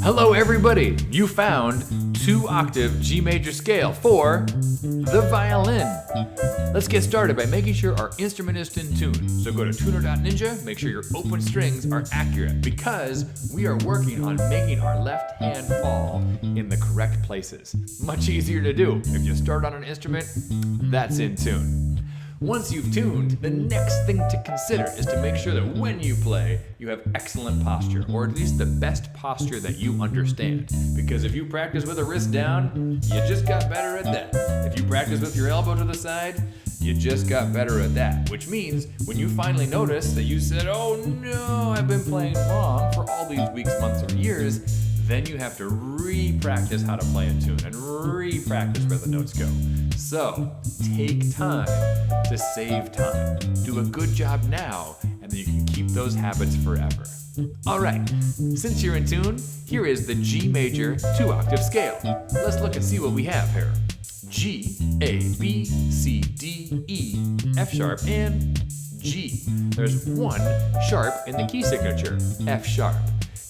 Hello everybody! You found Two-Octave G Major Scale for the violin. Let's get started by making sure our instrument is in tune. So go to Tuner.ninja, make sure your open strings are accurate because we are working on making our left hand fall in the correct places. Much easier to do if you start on an instrument that's in tune. Once you've tuned, the next thing to consider is to make sure that when you play, you have excellent posture, or at least the best posture that you understand. Because if you practice with a wrist down, you just got better at that. If you practice with your elbow to the side, you just got better at that. Which means when you finally notice that you said, oh no, I've been playing wrong for all these weeks, months, or years, then you have to re-practice how to play in tune and re-practice where the notes go. So, take time to save time. Do a good job now, and then you can keep those habits forever. Alright, since you're in tune, here is the G major 2-octave scale. Let's look and see what we have here. G, A, B, C, D, E, F sharp, and G. There's one sharp in the key signature, F sharp.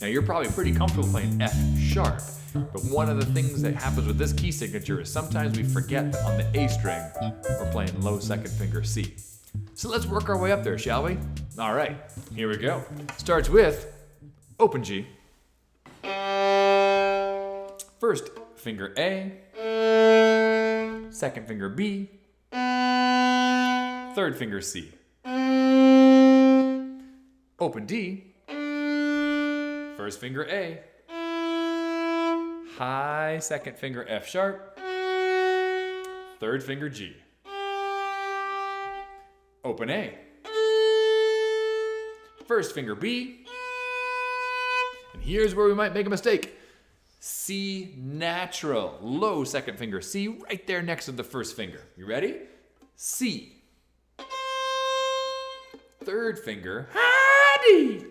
Now you're probably pretty comfortable playing F sharp, but one of the things that happens with this key signature is sometimes we forget that on the A string, we're playing low second finger C. So let's work our way up there, shall we? All right, here we go. Starts with open G. First finger A, second finger B, third finger C. Open D. First finger A, high second finger F sharp, third finger G. Open A, first finger B, and here's where we might make a mistake. C natural, low second finger C, right there next to the first finger. You ready? C. Third finger, high D.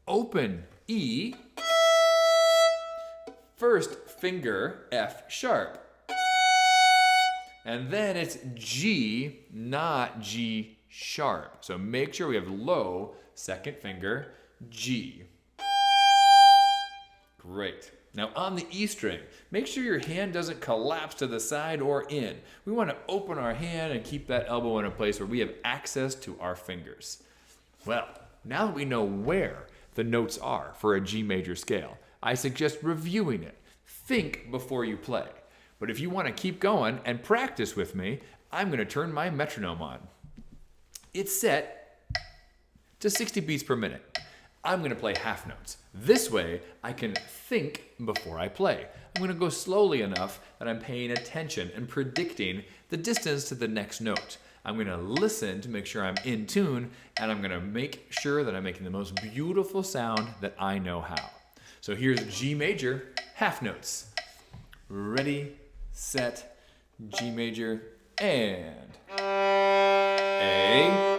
Open E, first finger F sharp, and then it's G, not G sharp. So make sure we have low second finger G. Great. Now on the E string, make sure your hand doesn't collapse to the side or in. We want to open our hand and keep that elbow in a place where we have access to our fingers. Well, now that we know where the notes are for a G major scale, I suggest reviewing it. Think before you play. But if you want to keep going and practice with me, I'm going to turn my metronome on. It's set to 60 beats per minute. I'm going to play half notes. This way, I can think before I play. I'm going to go slowly enough that I'm paying attention and predicting the distance to the next note. I'm going to listen to make sure I'm in tune, and I'm going to make sure that I'm making the most beautiful sound that I know how. So here's G major, half notes. Ready, set, G major, and A.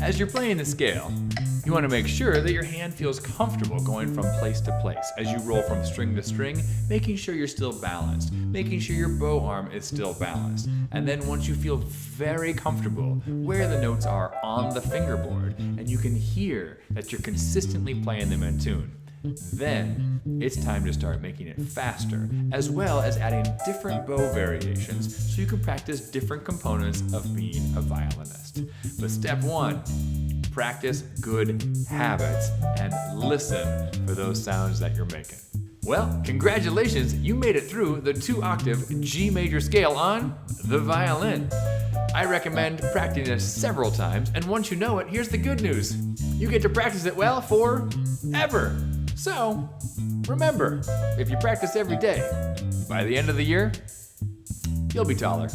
As you're playing the scale, you want to make sure that your hand feels comfortable going from place to place. As you roll from string to string, making sure you're still balanced, making sure your bow arm is still balanced. And then once you feel very comfortable where the notes are on the fingerboard, and you can hear that you're consistently playing them in tune, then it's time to start making it faster, as well as adding different bow variations so you can practice different components of being a violinist. But step one, practice good habits and listen for those sounds that you're making. Well, congratulations, you made it through the 2-octave G major scale on the violin. I recommend practicing it several times, and once you know it, here's the good news. You get to practice it well forever. So, remember, if you practice every day, by the end of the year, you'll be taller.